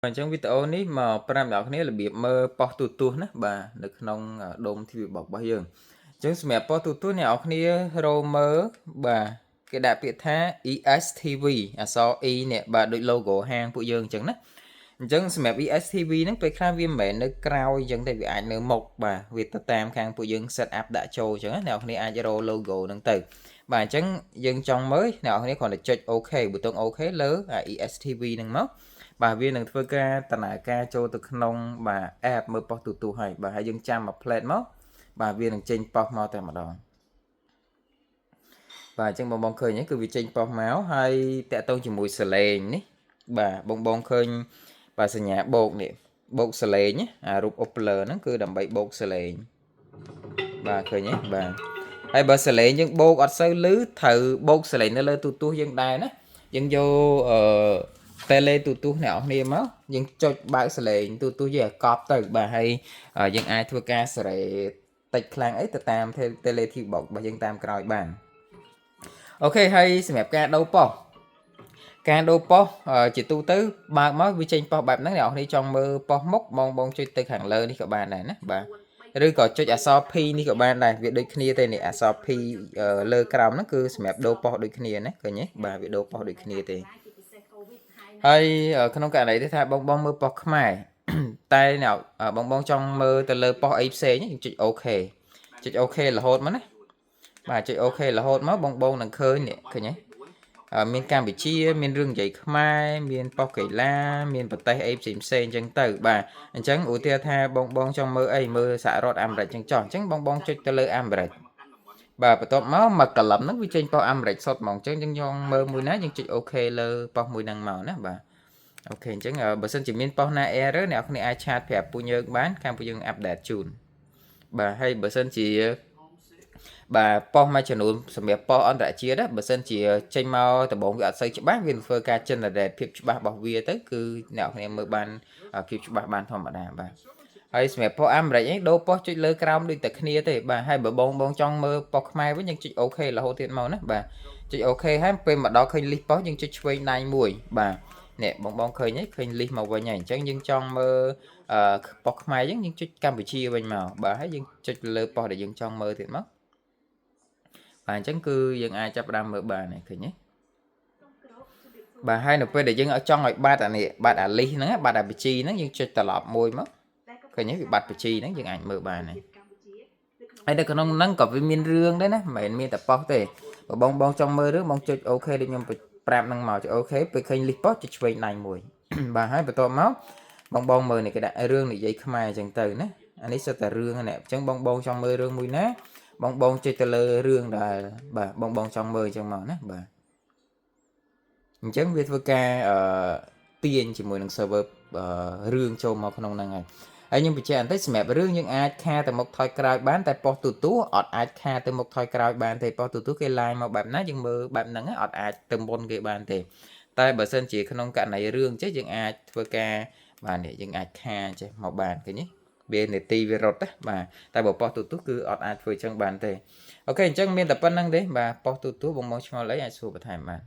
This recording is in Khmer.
trong videoនេះមកប្រាប់អ្នកគ្នារបៀបមើលប៉ុស្តិ៍ទូទស្សន៍ណាបាទនៅក្នុងដុំ TV Box របស់យើងអញ្ចឹងសម្រាប់ប៉ុស្តិ៍ទូទស្សន៍អ្នកគ្នារកមើលបាទគេដាក់ពាក្យថា ESTV អក្សរ E នេះបាទដូច logo ហាងពួកយើងអញ្ចឹងណាអញ្ចឹងសម្រាប់ ESTV ហ្នឹងពេលខ្លះវាមិនមែននៅក្រោយអញ្ចឹងទេវាអាចនៅមុខបាទវាទៅតាមខាងពួកយើង set up ដាក់ចូលអញ្ចឹងណាអ្នកគ្នាអាចរក logo ហ្នឹងទៅបាទអញ្ចឹងយើងចង់មើលអ្នកគ្នាគ្រាន់តែចុច OK ប៊ូតុង OK លើ ESTV ហ្នឹងមកបាទវានឹងធ្វើការដំណើរការចូលទៅក្នុងបាទ app មើលប៉ុស្តិ៍ទូទស្សន៍ហើយបាទហើយយើងចាំមក plate មកបាទវានឹងចេញប៉ុស្តិ៍មកតែម្ដងបាទអញ្ចឹងបងឃើញហ្នឹងគឺវាចេញប៉ុស្តិ៍មកហើយតាក់ទងជាមួយសលេងនេះបាទបងឃើញបាទសញ្ញាបូកនេះបូកសលេងអារូបអុបលើហ្នឹងគឺដើម្បីបូកសលេងបាទឃើញទេបាទហើយបើសលេងយើងបូកអត់សូវឮត្រូវបូកសលេងនៅលើទូទស្សន៍យើងដែរណាយើងយកtele ទូទស្សន៍អ្នកនរគ្នាមកយើងចុចបើកសលេងទូទស្សន៍យើងឲ្យកប់ទៅបាទហើយយើងអាចធ្វើការសេរីតិចខ្លាំងអីទៅតាម tele TV box របស់យើងតាមក្រោយបានអូខេហើយសម្រាប់ការដូរប៉ុស្តិ៍ជាទូទៅបើកមកវាចេញប៉ុស្តិ៍បែបហ្នឹងអ្នកនរគ្នាចង់មើលប៉ុស្តិ៍មុខបងចុចទៅខាងលើនេះក៏បានដែរណាបាទឬក៏ចុចអក្សរ P នេះក៏បានដែរវាដូចគ្នាទេនេះអក្សរ P លើក្រោមហ្នឹងគឺសម្រាប់ដូរប៉ុស្តិ៍ដូចគ្នាណាឃើញទេបាទវាដូរប៉ុស្តិ៍ដូចគ្នាទេហើយក្នុងករណីที่ថាបងមើលប៉ុស្តិ៍ខ្មែរតែបងចង់មើលទៅលើប៉ុស្តិ៍អីផ្សេងយើងចុច OK ចុច OK រហូតមកណាបាទចុច OK រហូតមកបងនឹងឃើញនេះឃើញទេមានកម្ពុជាមានរឿងនិយាយខ្មែរមានប៉ុស្តិ៍កីឡាមានប្រទេសអីផ្សេងអញ្ចឹងទៅបាទអញ្ចឹងឧទាហរណ៍ថាបងចង់មើលអីមើលសហរដ្ឋអាមេរិកអញ្ចឹងចុះអញ្ចឹងបងចុចទៅលើអាមេរិកបាទបន្ទាប់មកកលឹមហ្នឹងវាចេញប៉ុស្តិ៍អាមេរិកសុទ្ធហ្មងអញ្ចឹងយើងយកមើលមួយណាយើងចុច OK លើប៉ុស្តិ៍មួយហ្នឹងមកណាបាទអូខេអញ្ចឹងបើសិនជាមានប៉ុស្តិ៍ណា error អ្នកនរអាចឆាតប្រាប់ពួកយើងបានខាងពួកយើងអាប់ដេតជូនបាទហើយបើសិនជាបាទប៉ុស្តិ៍មួយចំនួនសម្រាប់ប៉ុស្តិ៍អន្តរជាតិបើសិនជាចេញមកដំបូងវាអត់សូវច្បាស់វានឹងធ្វើការ generate ភាពច្បាស់របស់វាទៅគឺអ្នកនរមើលបានភាពច្បាស់បានធម្មតាបាទហើយសម្រាប់ប៉ុស្តិ៍អាមេរិកឯងដូរប៉ុស្តិ៍ចុចលើក្រោមដូចតែគ្នាទេបាទហើយបើបងចង់មើលប៉ុស្តិ៍ខ្មែរវិញយើងចុច OK រហូតទៀតមកណាបាទចុច OK ហើយពេលមកដល់ឃើញ list ប៉ុស្តិ៍យើងចុចឆ្វេងដៃមួយបាទនេះបងឃើញឃើញ list មកវិញហើយអញ្ចឹងយើងចង់មើលប៉ុស្តិ៍ខ្មែរយើងចុចកម្ពុជាវិញមកបាទហើយយើងចុចលើប៉ុស្តិ៍ដែលយើងចង់មើលទៀតមកបាទអញ្ចឹងគឺយើងអាចចាប់ផ្ដើមមើលបានឃើញទេបាទហើយនៅពេលដែលយើងចង់ឲ្យបាត់អានេះបាត់អា list ហ្នឹងបាត់អាបជីហ្នឹងយើងចុចត្រឡប់មួយមកឃើញទេវាបាត់បជីហ្នឹងយើងអាចមើលបានហើយនៅក្នុងហ្នឹងក៏វាមានរឿងដែរណាមិនមែនមានតែប៉ុស្តិ៍ទេបើបងចង់មើលរឿងបងចុច OK ដូចខ្ញុំប្រាប់ហ្នឹងមកចុច OK ពេលឃើញ list ប៉ុស្តិ៍ចុចឆ្វេងដៃមួយបាទហើយបន្ទាប់មកបងមើលនេះគេដាក់រឿងនិយាយខ្មែរអញ្ចឹងទៅណាអានេះសិតតែរឿងហ្នឹងអញ្ចឹងបងចង់មើលរឿងមួយណាបងចុចទៅលើរឿងដែលបាទបងចង់មើលអញ្ចឹងមកណាបាទអញ្ចឹងវាធ្វើការទាញជាមួយនឹង server រឿងចូលមកក្នុងហ្នឹងហើយខ្ញុំបញ្ជាក់បន្តិចសម្រាប់រឿងយើងអាចខាទៅមុខថយក្រោយបានតែប៉ុស្តិ៍ទូទស្សន៍អត់អាចខាទៅមុខថយក្រោយបានទេប៉ុស្តិ៍ទូទស្សន៍គេ line មកបែបណាយើងមើលបែបហ្នឹងអត់អាចទៅមុនគេបានទេតែបើសិនជាក្នុងករណីរឿងចេះយើងអាចធ្វើការបាទនេះយើងអាចខាចេះមកបានឃើញទេវានេតិវារត់ណាបាទតែបើប៉ុស្តិ៍ទូទស្សន៍គឺអត់អាចធ្វើចឹងបានទេអូខេអញ្ចឹងមានតែប៉ុណ្្នឹងទេបាទប៉ុស្តិ៍ទូទស្សន៍បងឆ្ងល់អីអាចសួរបន្ថែមបាន